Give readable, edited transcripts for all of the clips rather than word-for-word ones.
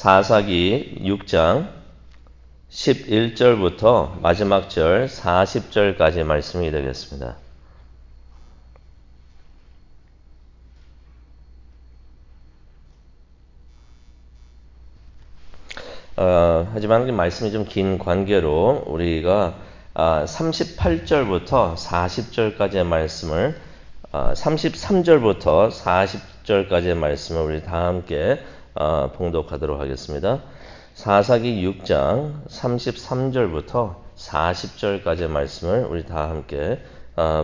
사사기 6장 11절부터 마지막 절 40절까지 말씀이 되겠습니다. 하지만 말씀이 좀 긴 관계로 우리가 38절부터 40절까지의 말씀을 33절부터 40절까지의 말씀을 우리 다 함께 봉독하도록 하겠습니다. 사사기 6장 33절부터 40절까지의 말씀을 우리 다 함께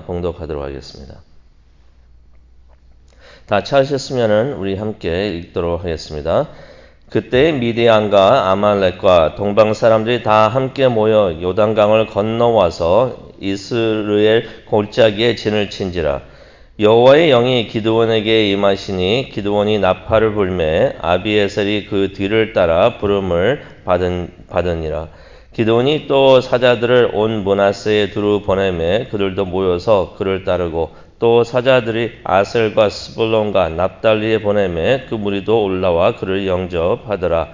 봉독하도록 하겠습니다. 다 찾으셨으면 우리 함께 읽도록 하겠습니다. 그때 미디안과 아말렉과 동방 사람들이 다 함께 모여 요단강을 건너와서 이스라엘 골짜기에 진을 친지라. 여호와의 영이 기드온에게 임하시니 기드온이 나팔을 불매 아비에셀이 그 뒤를 따라 부름을 받으니라. 기드온이 또 사자들을 온 므낫세에 두루 보내매 그들도 모여서 그를 따르고 또 사자들이 아셀과 스불론과 납달리에 보내매 그 무리도 올라와 그를 영접하더라.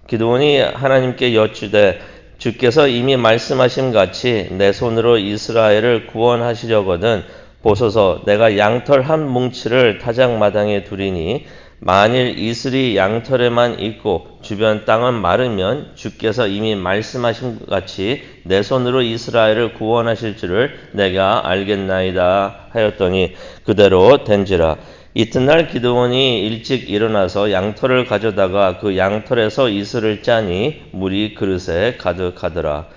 기드온이 하나님께 여쭈되 주께서 이미 말씀하신 같이 내 손으로 이스라엘을 구원하시려거든 보소서 내가 양털 한 뭉치를 타작마당에 두리니 만일 이슬이 양털에만 있고 주변 땅은 마르면 주께서 이미 말씀하신 같이 내 손으로 이스라엘을 구원하실 줄을 내가 알겠나이다 하였더니 그대로 된지라. 이튿날 기드온이 일찍 일어나서 양털을 가져다가 그 양털에서 이슬을 짜니 물이 그릇에 가득하더라.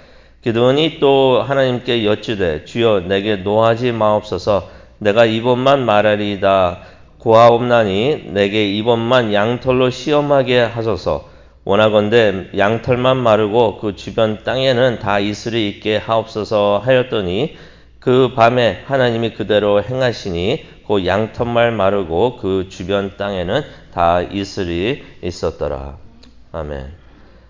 기드온이 또 하나님께 여쭈되 주여 내게 노하지 마옵소서 내가 이번만 말하리이다. 고하옵나니 내게 이번만 양털로 시험하게 하소서. 원하건대 양털만 마르고 그 주변 땅에는 다 이슬이 있게 하옵소서 하였더니 그 밤에 하나님이 그대로 행하시니 그 양털만 마르고 그 주변 땅에는 다 이슬이 있었더라. 아멘.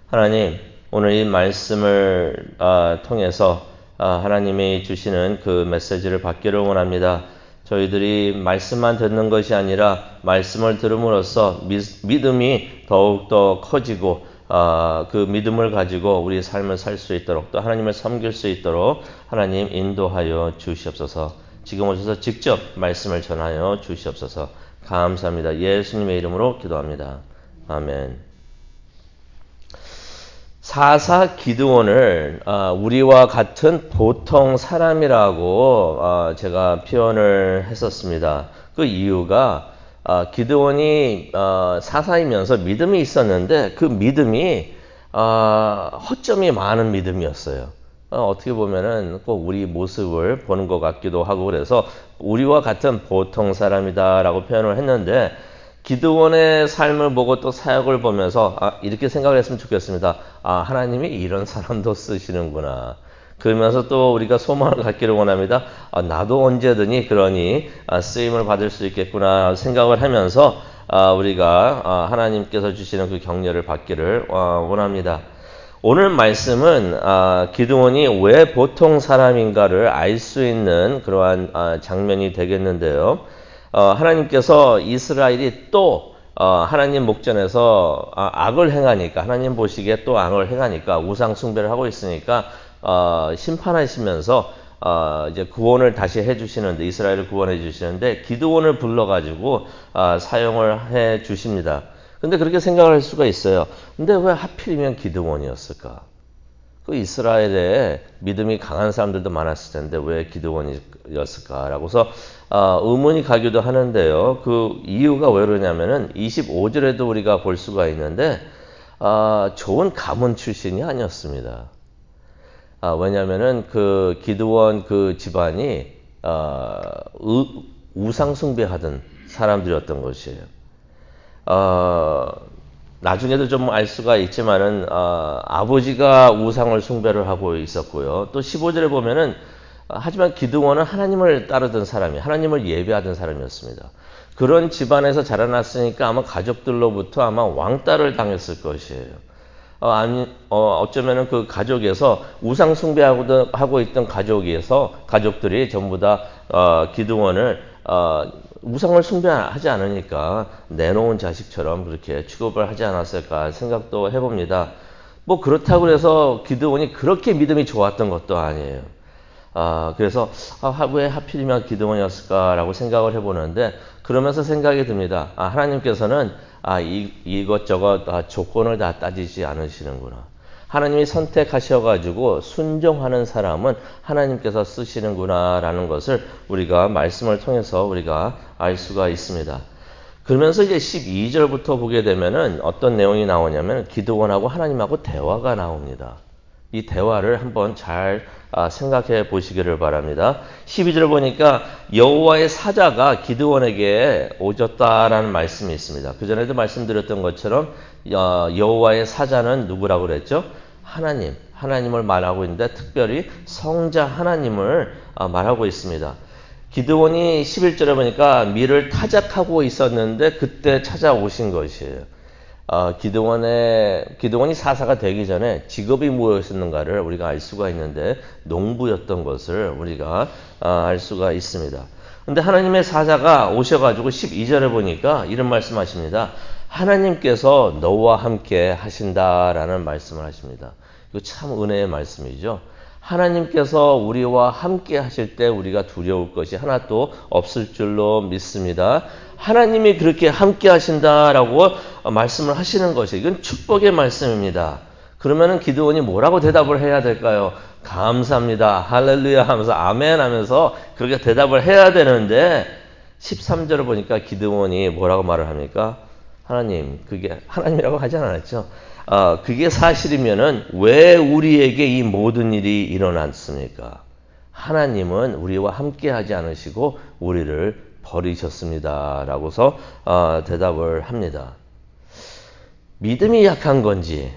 하나님, 오늘 이 말씀을 통해서 하나님이 주시는 그 메시지를 받기를 원합니다. 저희들이 말씀만 듣는 것이 아니라 말씀을 들음으로써 믿음이 더욱더 커지고 그 믿음을 가지고 우리 삶을 살 수 있도록 또 하나님을 섬길 수 있도록 하나님 인도하여 주시옵소서. 지금 오셔서 직접 말씀을 전하여 주시옵소서. 감사합니다. 예수님의 이름으로 기도합니다. 아멘. 사사 기드온을 우리와 같은 보통 사람이라고 제가 표현을 했었습니다. 그 이유가 기드온이 사사이면서 믿음이 있었는데 그 믿음이 허점이 많은 믿음이었어요. 어떻게 보면은 꼭 우리 모습을 보는 것 같기도 하고 그래서 우리와 같은 보통 사람이다라고 표현을 했는데 기드온의 삶을 보고 또 사역을 보면서 이렇게 생각을 했으면 좋겠습니다. 하나님이 이런 사람도 쓰시는구나. 그러면서 또 우리가 소망을 갖기를 원합니다. 나도 언제든지 그러니 쓰임을 받을 수 있겠구나 생각을 하면서 우리가 하나님께서 주시는 그 격려를 받기를 원합니다. 오늘 말씀은 기드온이 왜 보통 사람인가를 알 수 있는 그러한 장면이 되겠는데요. 하나님께서 이스라엘이 또 하나님 목전에서 악을 행하니까 하나님 보시기에 또 악을 행하니까 우상 숭배를 하고 있으니까 심판하시면서 이제 구원을 다시 해주시는데 이스라엘을 구원해 주시는데 기드온을 불러가지고 사용을 해 주십니다. 근데 그렇게 생각을 할 수가 있어요. 근데 왜 하필이면 기드온이었을까? 그 이스라엘에 믿음이 강한 사람들도 많았을 텐데 왜 기드온이었을까라고서 의문이 가기도 하는데요. 그 이유가 왜 그러냐면은 25절에도 우리가 볼 수가 있는데 좋은 가문 출신이 아니었습니다. 왜냐면은 그 기드온 그 집안이 우상 숭배하던 사람들이었던 것이에요. 나중에도 좀 알 수가 있지만은 아버지가 우상을 숭배를 하고 있었고요. 또 15절에 보면은 하지만 기드온은 하나님을 따르던 사람이 하나님을 예배하던 사람이었습니다. 그런 집안에서 자라났으니까 아마 가족들로부터 아마 왕따를 당했을 것이에요. 어쩌면은 그 가족에서 우상 숭배하고 있던 가족들이 전부 다 기드온을 우상을 숭배하지 않으니까 내놓은 자식처럼 그렇게 취급을 하지 않았을까 생각도 해봅니다. 뭐 그렇다고 해서 기드온이 그렇게 믿음이 좋았던 것도 아니에요. 그래서 왜 하필이면 기드온이었을까라고 생각을 해보는데 그러면서 생각이 듭니다. 하나님께서는 이것저것 조건을 다 따지지 않으시는구나. 하나님이 선택하셔가지고 순종하는 사람은 하나님께서 쓰시는구나라는 것을 우리가 말씀을 통해서 우리가 알 수가 있습니다. 그러면서 이제 12절부터 보게 되면은 어떤 내용이 나오냐면 기드온하고 하나님하고 대화가 나옵니다. 이 대화를 한번 잘 생각해 보시기를 바랍니다. 12절 보니까 여호와의 사자가 기드온에게 오졌다라는 말씀이 있습니다. 그전에도 말씀드렸던 것처럼 여호와의 사자는 누구라고 그랬죠? 하나님을 말하고 있는데 특별히 성자 하나님을 말하고 있습니다. 기드온이 11절에 보니까 밀을 타작하고 있었는데 그때 찾아오신 것이에요. 기드온이 사사가 되기 전에 직업이 무엇이었는가를 우리가 알 수가 있는데 농부였던 것을 우리가 알 수가 있습니다. 근데 하나님의 사자가 오셔가지고 12절에 보니까 이런 말씀하십니다. 하나님께서 너와 함께 하신다라는 말씀을 하십니다. 이거 참 은혜의 말씀이죠. 하나님께서 우리와 함께 하실 때 우리가 두려울 것이 하나도 없을 줄로 믿습니다. 하나님이 그렇게 함께 하신다라고 말씀을 하시는 것이 이건 축복의 말씀입니다. 그러면은 기드온이 뭐라고 대답을 해야 될까요? 감사합니다. 할렐루야 하면서 아멘 하면서 그렇게 대답을 해야 되는데 13절을 보니까 기드온이 뭐라고 말을 합니까? 하나님, 그게 하나님이라고 하지 않았죠. 그게 사실이면은 왜 우리에게 이 모든 일이 일어났습니까? 하나님은 우리와 함께 하지 않으시고 우리를 버리셨습니다. 라고서 대답을 합니다. 믿음이 약한 건지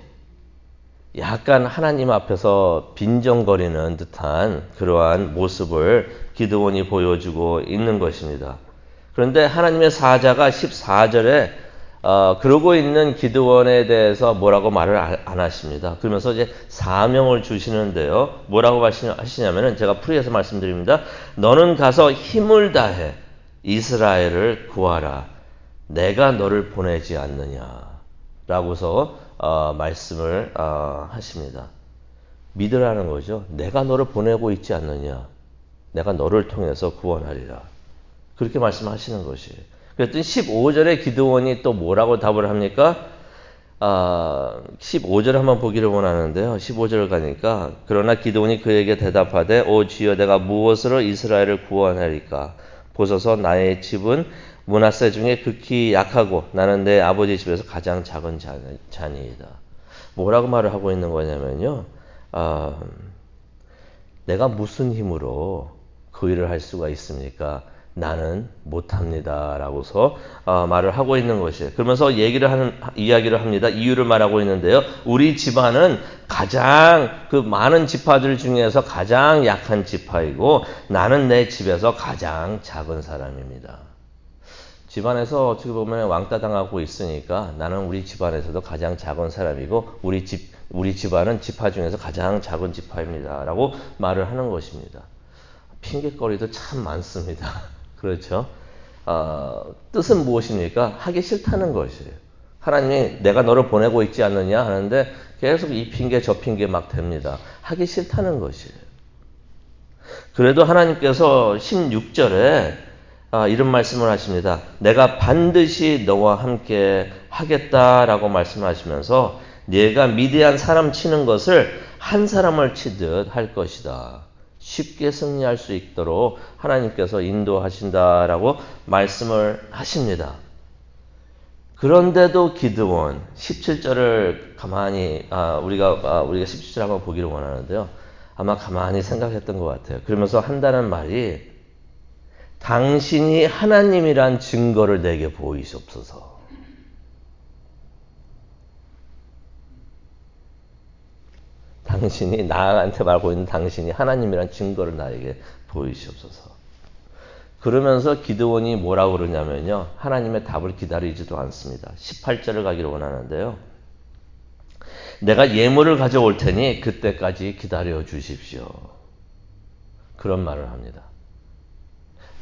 약간 하나님 앞에서 빈정거리는 듯한 그러한 모습을 기드온이 보여주고 있는 것입니다. 그런데 하나님의 사자가 14절에 그러고 있는 기드온에 대해서 뭐라고 말을 안 하십니다. 그러면서 이제 사명을 주시는데요. 뭐라고 하시냐면은 제가 풀이해서 말씀드립니다. 너는 가서 힘을 다해 이스라엘을 구하라. 내가 너를 보내지 않느냐. 라고서 말씀을 하십니다. 믿으라는 거죠. 내가 너를 보내고 있지 않느냐. 내가 너를 통해서 구원하리라. 그렇게 말씀하시는 것이에요. 그랬더니 15절에 기드온이 또 뭐라고 답을 합니까? 15절을 한번 보기를 원하는데요. 15절을 가니까 그러나 기드온이 그에게 대답하되 오 주여 내가 무엇으로 이스라엘을 구원하리까? 보소서 나의 집은 므낫세 중에 극히 약하고 나는 내 아버지 집에서 가장 작은 자니이다. 뭐라고 말을 하고 있는 거냐면요. 내가 무슨 힘으로 그 일을 할 수가 있습니까? 나는 못합니다. 라고서 말을 하고 있는 것이에요. 그러면서 이야기를 합니다. 이유를 말하고 있는데요. 우리 집안은 가장 그 많은 지파들 중에서 가장 약한 지파이고 나는 내 집에서 가장 작은 사람입니다. 집안에서 어떻게 보면 왕따 당하고 있으니까 나는 우리 집안에서도 가장 작은 사람이고 우리 집안은 지파 중에서 가장 작은 지파입니다. 라고 말을 하는 것입니다. 핑계거리도 참 많습니다. 그렇죠? 뜻은 무엇입니까? 하기 싫다는 것이에요. 하나님이 내가 너를 보내고 있지 않느냐 하는데 계속 이 핑계 저 핑계 막 댑니다. 하기 싫다는 것이에요. 그래도 하나님께서 16절에 이런 말씀을 하십니다. 내가 반드시 너와 함께 하겠다라고 말씀하시면서 네가 미디안 사람 치는 것을 한 사람을 치듯 할 것이다. 쉽게 승리할 수 있도록 하나님께서 인도하신다라고 말씀을 하십니다. 그런데도 기드온 17절을 가만히 우리가 17절 한번 보기를 원하는데요. 아마 가만히 생각했던 것 같아요. 그러면서 한다는 말이 당신이 하나님이란 증거를 내게 보이시옵소서. 당신이 나한테 말하고 있는 당신이 하나님이란 증거를 나에게 보이시옵소서. 그러면서 기드온이 뭐라고 그러냐면요. 하나님의 답을 기다리지도 않습니다. 18절을 가기를 원하는데요. 내가 예물을 가져올 테니 그때까지 기다려 주십시오. 그런 말을 합니다.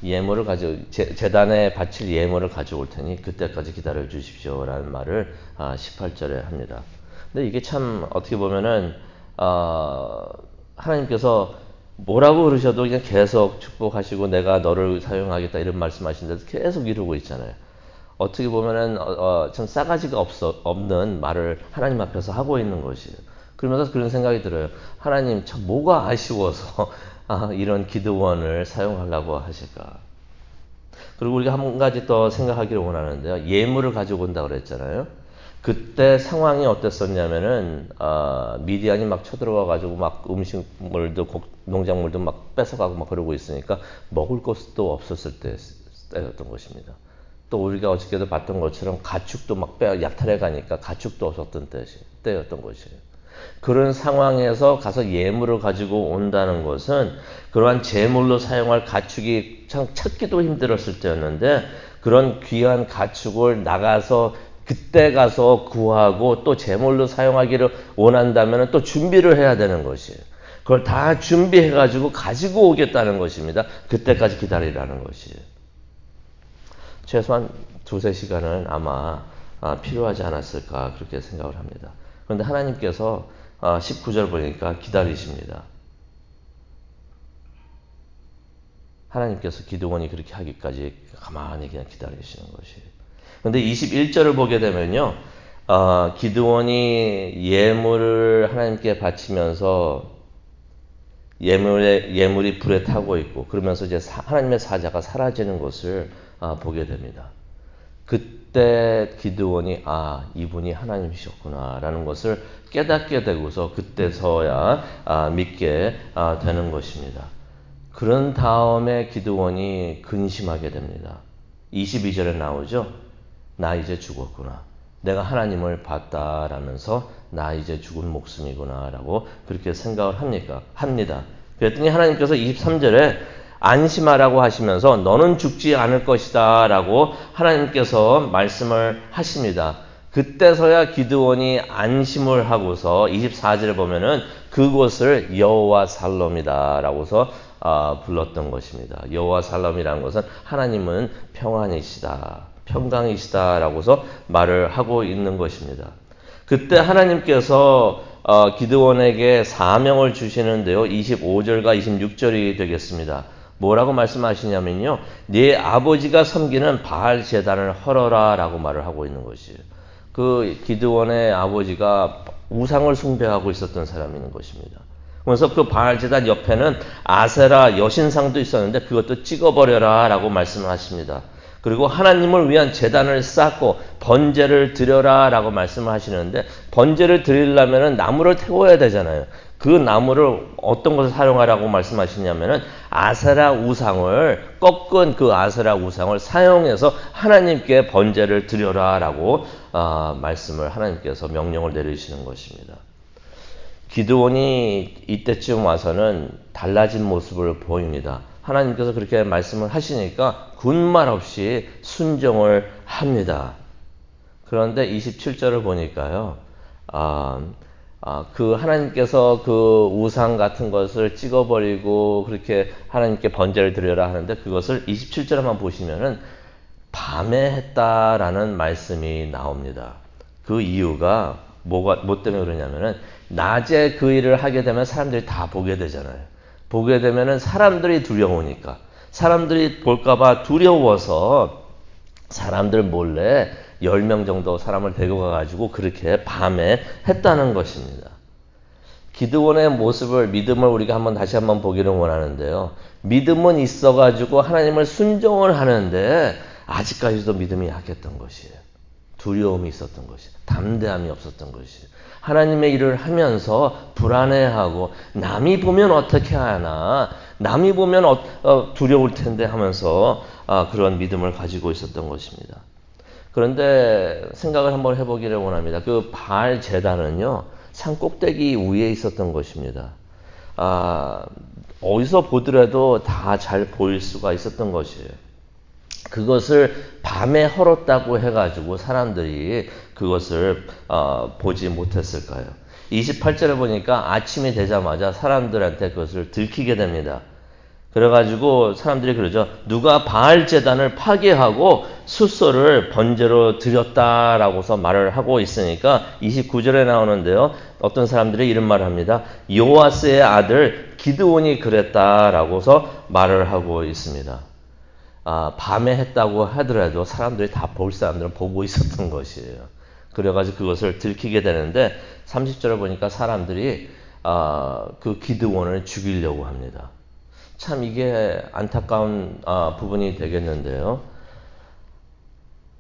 예물을 재단에 바칠 예물을 가져올 테니 그때까지 기다려 주십시오. 라는 말을 18절에 합니다. 근데 이게 참 어떻게 보면은, 하나님께서 뭐라고 그러셔도 그냥 계속 축복하시고 내가 너를 사용하겠다 이런 말씀하시는데도 계속 이루고 있잖아요. 어떻게 보면은, 참 싸가지가 없는 말을 하나님 앞에서 하고 있는 것이에요. 그러면서 그런 생각이 들어요. 하나님 참 뭐가 아쉬워서 이런 기드원을 사용하려고 하실까. 그리고 우리가 한 가지 더 생각하기를 원하는데요. 예물을 가지고 온다고 그랬잖아요. 그때 상황이 어땠었냐면은, 미디안이 막 쳐들어와 가지고 막 음식물도, 농작물도 막 뺏어가고 막 그러고 있으니까 먹을 것도 없었을 때였던 것입니다. 또 우리가 어저께도 봤던 것처럼 가축도 막 약탈해 가니까 가축도 없었던 때였던 것이에요. 그런 상황에서 가서 예물을 가지고 온다는 것은 그러한 제물로 사용할 가축이 참 찾기도 힘들었을 때였는데, 그런 귀한 가축을 나가서 그때 가서 구하고 또 제물로 사용하기를 원한다면 또 준비를 해야 되는 것이에요. 그걸 다 준비해 가지고 오겠다는 것입니다. 그때까지 기다리라는 것이에요. 최소한 2-3시간은 아마 필요하지 않았을까 그렇게 생각을 합니다. 그런데 하나님께서 19절 보니까 기다리십니다. 하나님께서 기드온이 그렇게 하기까지 가만히 그냥 기다리시는 것이에요. 그런데 21절을 보게 되면요, 기드온이 예물을 하나님께 바치면서 예물이 불에 타고 있고 그러면서 이제 하나님의 사자가 사라지는 것을 보게 됩니다. 그때 기드온이 이분이 하나님이셨구나 라는 것을 깨닫게 되고서 그때서야 믿게 되는 것입니다. 그런 다음에 기드온이 근심하게 됩니다. 22절에 나오죠. 나 이제 죽었구나. 내가 하나님을 봤다라면서 나 이제 죽은 목숨이구나 라고 그렇게 생각을 합니다. 그랬더니 하나님께서 23절에 안심하라고 하시면서 너는 죽지 않을 것이다 라고 하나님께서 말씀을 하십니다. 그때서야 기드온이 안심을 하고서 24절에 보면은 그곳을 여호와 살롬이다 라고서 불렀던 것입니다. 여호와 살롬이라는 것은 하나님은 평안이시다, 평강이시다 라고서 말을 하고 있는 것입니다. 그때 하나님께서 기드온에게 사명을 주시는데요. 25절과 26절이 되겠습니다. 뭐라고 말씀하시냐면요. 네 아버지가 섬기는 바알 제단을 헐어라 라고 말을 하고 있는 것이에요. 그 기드온의 아버지가 우상을 숭배하고 있었던 사람인 것입니다. 그래서 그 바알 제단 옆에는 아세라 여신상도 있었는데 그것도 찍어버려라 라고 말씀을 하십니다. 그리고 하나님을 위한 제단을 쌓고 번제를 드려라 라고 말씀을 하시는데, 번제를 드리려면 나무를 태워야 되잖아요. 그 나무를 어떤 것을 사용하라고 말씀하시냐면은 아세라 우상을, 꺾은 그 아세라 우상을 사용해서 하나님께 번제를 드려라 라고 말씀을, 하나님께서 명령을 내리시는 것입니다. 기드온이 이때쯤 와서는 달라진 모습을 보입니다. 하나님께서 그렇게 말씀을 하시니까 군말 없이 순종을 합니다. 그런데 27절을 보니까요, 그 하나님께서 그 우상 같은 것을 찍어버리고 그렇게 하나님께 번제를 드려라 하는데 그것을 27절에만 보시면은 밤에 했다라는 말씀이 나옵니다. 그 이유가 뭐 때문에 그러냐면은 낮에 그 일을 하게 되면 사람들이 다 보게 되잖아요. 보게 되면은 사람들이 두려우니까, 사람들이 볼까봐 두려워서 사람들 몰래 10명 정도 사람을 데리고 가가지고 그렇게 밤에 했다는 것입니다. 기드온의 모습을, 믿음을 우리가 다시 한번 보기를 원하는데요. 믿음은 있어가지고 하나님을 순종을 하는데 아직까지도 믿음이 약했던 것이에요. 두려움이 있었던 것이에요. 담대함이 없었던 것이에요. 하나님의 일을 하면서 불안해하고 남이 보면 어떻게 하나, 남이 보면 두려울 텐데 하면서 그런 믿음을 가지고 있었던 것입니다. 그런데 생각을 한번 해보기를 원합니다. 그 바알 제단은요, 산 꼭대기 위에 있었던 것입니다. 어디서 보더라도 다 잘 보일 수가 있었던 것이에요. 그것을 밤에 헐었다고 해가지고 사람들이 그것을 보지 못했을까요? 28절에 보니까 아침이 되자마자 사람들한테 그것을 들키게 됩니다. 그래가지고 사람들이 그러죠. 누가 바알 제단을 파괴하고 숫소를 번제로 드렸다라고서 말을 하고 있으니까 29절에 나오는데요. 어떤 사람들이 이런 말을 합니다. 요아스의 아들 기드온이 그랬다라고서 말을 하고 있습니다. 밤에 했다고 하더라도 사람들이 다 볼 사람들은 보고 있었던 것이에요. 그래가지고 그것을 들키게 되는데 30절에 보니까 사람들이 그 기드온을 죽이려고 합니다. 참 이게 안타까운 부분이 되겠는데요.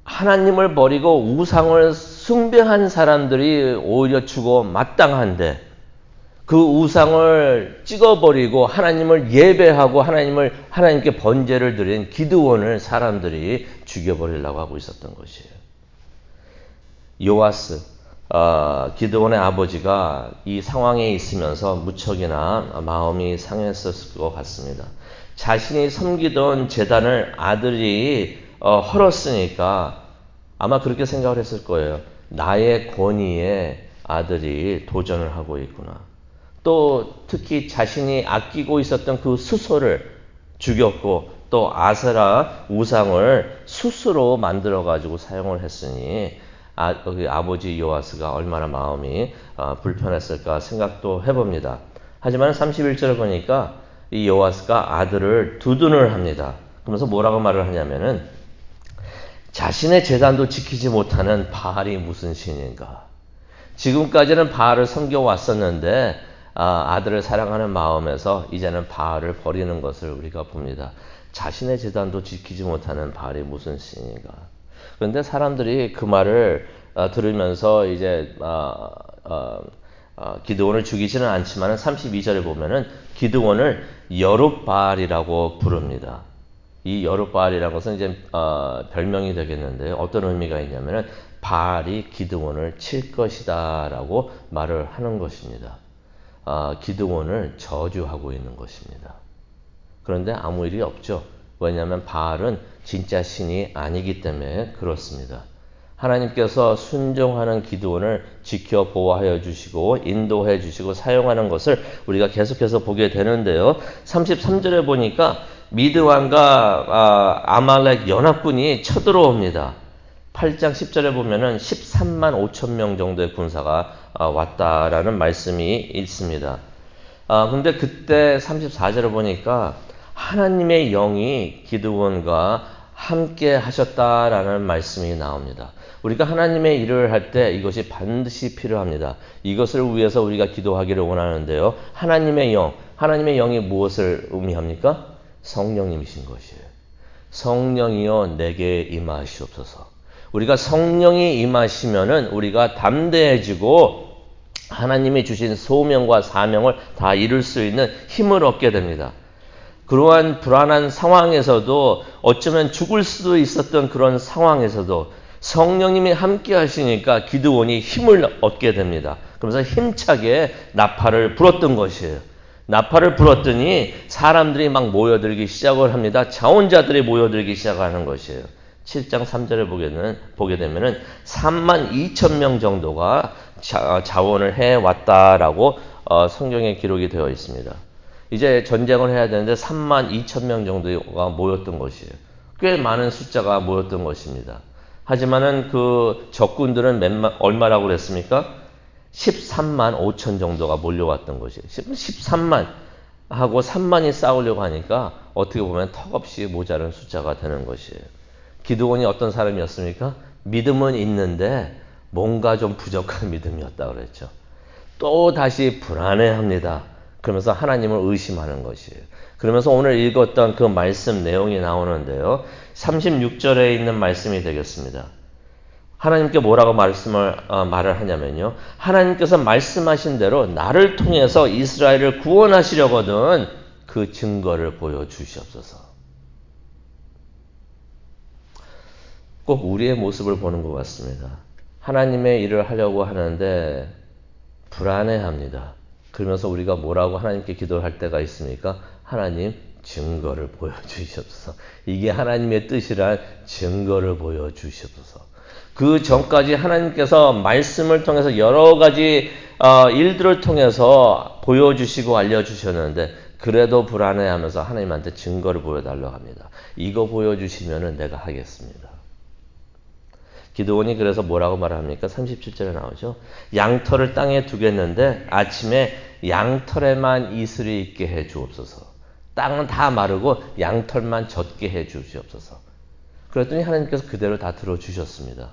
하나님을 버리고 우상을 숭배한 사람들이 오히려 죽어 마땅한데 그 우상을 찍어버리고 하나님을 예배하고 하나님께 번제를 드린 기드온을 사람들이 죽여버리려고 하고 있었던 것이에요. 요아스, 기드온의 아버지가 이 상황에 있으면서 무척이나 마음이 상했었을 것 같습니다. 자신이 섬기던 제단을 아들이 헐었으니까 아마 그렇게 생각을 했을 거예요. 나의 권위에 아들이 도전을 하고 있구나. 또 특히 자신이 아끼고 있었던 그 수소를 죽였고 또 아세라 우상을 숯으로 만들어가지고 사용을 했으니 아버지 요아스가 얼마나 마음이 불편했을까 생각도 해봅니다. 하지만 31절을 보니까 이 요아스가 아들을 두둔을 합니다. 그러면서 뭐라고 말을 하냐면은 자신의 제단도 지키지 못하는 바알이 무슨 신인가. 지금까지는 바알을 섬겨왔었는데 아들을 사랑하는 마음에서 이제는 바알을 버리는 것을 우리가 봅니다. 자신의 제단도 지키지 못하는 바알이 무슨 신인가. 그런데 사람들이 그 말을 들으면서 이제 기드온을 죽이지는 않지만 32절에 보면은 기드온을 여룻바알이라고 부릅니다. 이 여룻바알이라는 것은 이제 별명이 되겠는데요. 어떤 의미가 있냐면은 바알이 기드온을 칠 것이다라고 말을 하는 것입니다. 기드온을 저주하고 있는 것입니다. 그런데 아무 일이 없죠. 왜냐하면 바알은 진짜 신이 아니기 때문에 그렇습니다. 하나님께서 순종하는 기드온을 지켜 보호하여 주시고 인도해 주시고 사용하는 것을 우리가 계속해서 보게 되는데요. 33절에 보니까 미드 왕과 아말렉 연합군이 쳐들어옵니다. 8장 10절에 보면은 13만 5천 명 정도의 군사가 왔다라는 말씀이 있습니다. 근데 그때 34절을 보니까 하나님의 영이 기드온과 함께 하셨다라는 말씀이 나옵니다. 우리가 하나님의 일을 할 때 이것이 반드시 필요합니다. 이것을 위해서 우리가 기도하기를 원하는데요. 하나님의 영이 무엇을 의미합니까? 성령님이신 것이에요. 성령이여 내게 임하시옵소서. 우리가 성령이 임하시면은 우리가 담대해지고 하나님이 주신 소명과 사명을 다 이룰 수 있는 힘을 얻게 됩니다. 그러한 불안한 상황에서도 어쩌면 죽을 수도 있었던 그런 상황에서도 성령님이 함께 하시니까 기드온이 힘을 얻게 됩니다. 그러면서 힘차게 나팔을 불었던 것이에요. 나팔을 불었더니 사람들이 막 모여들기 시작을 합니다. 자원자들이 모여들기 시작하는 것이에요. 7장 3절에 보게 되면은 3만 2천 명 정도가 자원을 해왔다라고 성경에 기록이 되어 있습니다. 이제 전쟁을 해야 되는데 3만 2천 명 정도가 모였던 것이에요. 꽤 많은 숫자가 모였던 것입니다. 하지만은 그 적군들은 얼마라고 그랬습니까? 13만 5천 정도가 몰려왔던 것이에요. 13만 하고 3만이 싸우려고 하니까 어떻게 보면 턱없이 모자른 숫자가 되는 것이에요. 기드온이 어떤 사람이었습니까? 믿음은 있는데 뭔가 좀 부족한 믿음이었다고 그랬죠. 또 다시 불안해합니다. 그러면서 하나님을 의심하는 것이에요. 그러면서 오늘 읽었던 그 말씀 내용이 나오는데요. 36절에 있는 말씀이 되겠습니다. 하나님께 뭐라고 말을 하냐면요. 하나님께서 말씀하신 대로 나를 통해서 이스라엘을 구원하시려거든 그 증거를 보여주시옵소서. 꼭 우리의 모습을 보는 것 같습니다. 하나님의 일을 하려고 하는데 불안해합니다. 그러면서 우리가 뭐라고 하나님께 기도할 때가 있습니까? 하나님 증거를 보여주시옵소서. 이게 하나님의 뜻이란 증거를 보여주시옵소서. 그 전까지 하나님께서 말씀을 통해서 여러 가지 일들을 통해서 보여주시고 알려주셨는데 그래도 불안해하면서 하나님한테 증거를 보여달라고 합니다. 이거 보여주시면은 내가 하겠습니다. 기드온이 그래서 뭐라고 말합니까? 37절에 나오죠. 양털을 땅에 두겠는데 아침에 양털에만 이슬이 있게 해 주옵소서. 땅은 다 마르고 양털만 젖게 해 주시옵소서. 그랬더니 하나님께서 그대로 다 들어주셨습니다.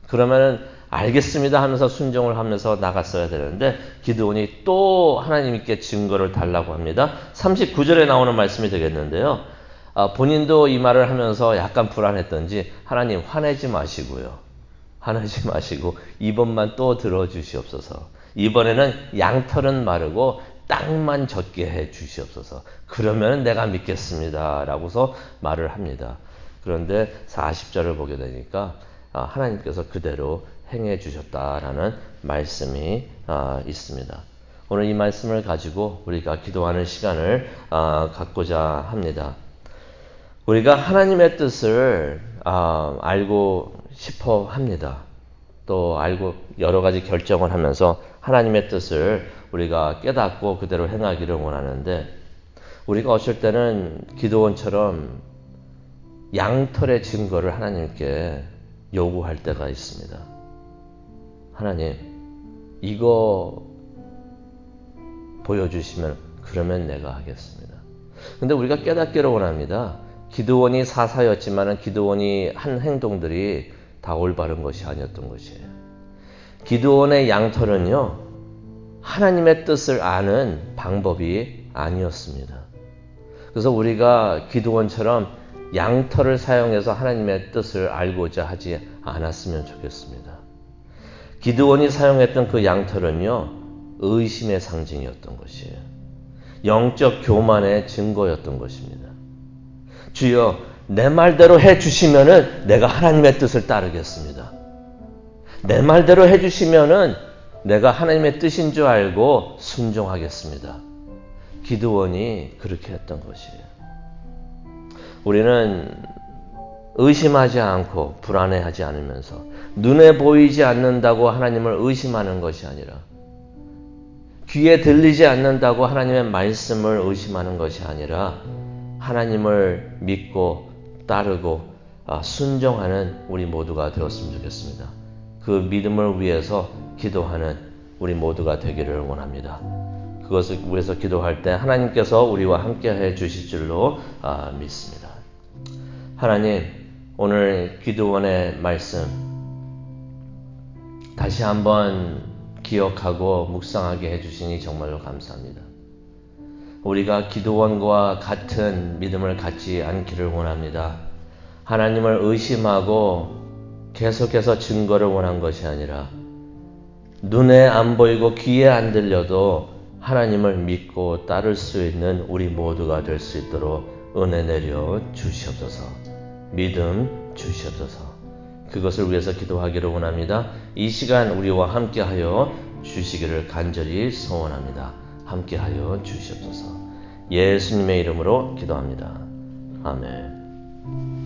그러면은 알겠습니다 하면서 순종을 하면서 나갔어야 되는데 기드온이 또 하나님께 증거를 달라고 합니다. 39절에 나오는 말씀이 되겠는데요. 본인도 이 말을 하면서 약간 불안했던지 하나님 화내지 마시고요. 화내지 마시고 이번만 또 들어주시옵소서. 이번에는 양털은 마르고 땅만 젖게 해 주시옵소서. 그러면 내가 믿겠습니다 라고서 말을 합니다. 그런데 40절을 보게 되니까 하나님께서 그대로 행해 주셨다라는 말씀이 있습니다. 오늘 이 말씀을 가지고 우리가 기도하는 시간을 갖고자 합니다. 우리가 하나님의 뜻을 알고 싶어 합니다. 또 알고 여러 가지 결정을 하면서 하나님의 뜻을 우리가 깨닫고 그대로 행하기를 원하는데 우리가 어쩔 때는 기드온처럼 양털의 증거를 하나님께 요구할 때가 있습니다. 하나님, 이거 보여주시면 그러면 내가 하겠습니다. 근데 우리가 깨닫기를 원합니다. 기드온이 사사였지만 기드온이 한 행동들이 다 올바른 것이 아니었던 것이에요. 기드온의 양털은요, 하나님의 뜻을 아는 방법이 아니었습니다. 그래서 우리가 기드온처럼 양털을 사용해서 하나님의 뜻을 알고자 하지 않았으면 좋겠습니다. 기드온이 사용했던 그 양털은요, 의심의 상징이었던 것이에요. 영적 교만의 증거였던 것입니다. 주여, 내 말대로 해주시면은 내가 하나님의 뜻을 따르겠습니다. 내 말대로 해주시면은 내가 하나님의 뜻인 줄 알고 순종하겠습니다. 기드온이 그렇게 했던 것이에요. 우리는 의심하지 않고 불안해하지 않으면서 눈에 보이지 않는다고 하나님을 의심하는 것이 아니라 귀에 들리지 않는다고 하나님의 말씀을 의심하는 것이 아니라 하나님을 믿고 따르고 순종하는 우리 모두가 되었으면 좋겠습니다. 그 믿음을 위해서 기도하는 우리 모두가 되기를 원합니다. 그것을 위해서 기도할 때 하나님께서 우리와 함께 해 주실 줄로 믿습니다. 하나님, 오늘 기드온의 말씀 다시 한번 기억하고 묵상하게 해주시니 정말로 감사합니다. 우리가 기드온과 같은 믿음을 갖지 않기를 원합니다. 하나님을 의심하고 계속해서 증거를 원한 것이 아니라 눈에 안 보이고 귀에 안 들려도 하나님을 믿고 따를 수 있는 우리 모두가 될 수 있도록 은혜 내려 주시옵소서. 믿음 주시옵소서. 그것을 위해서 기도하기를 원합니다. 이 시간 우리와 함께하여 주시기를 간절히 소원합니다. 함께하여 주시옵소서. 예수님의 이름으로 기도합니다. 아멘.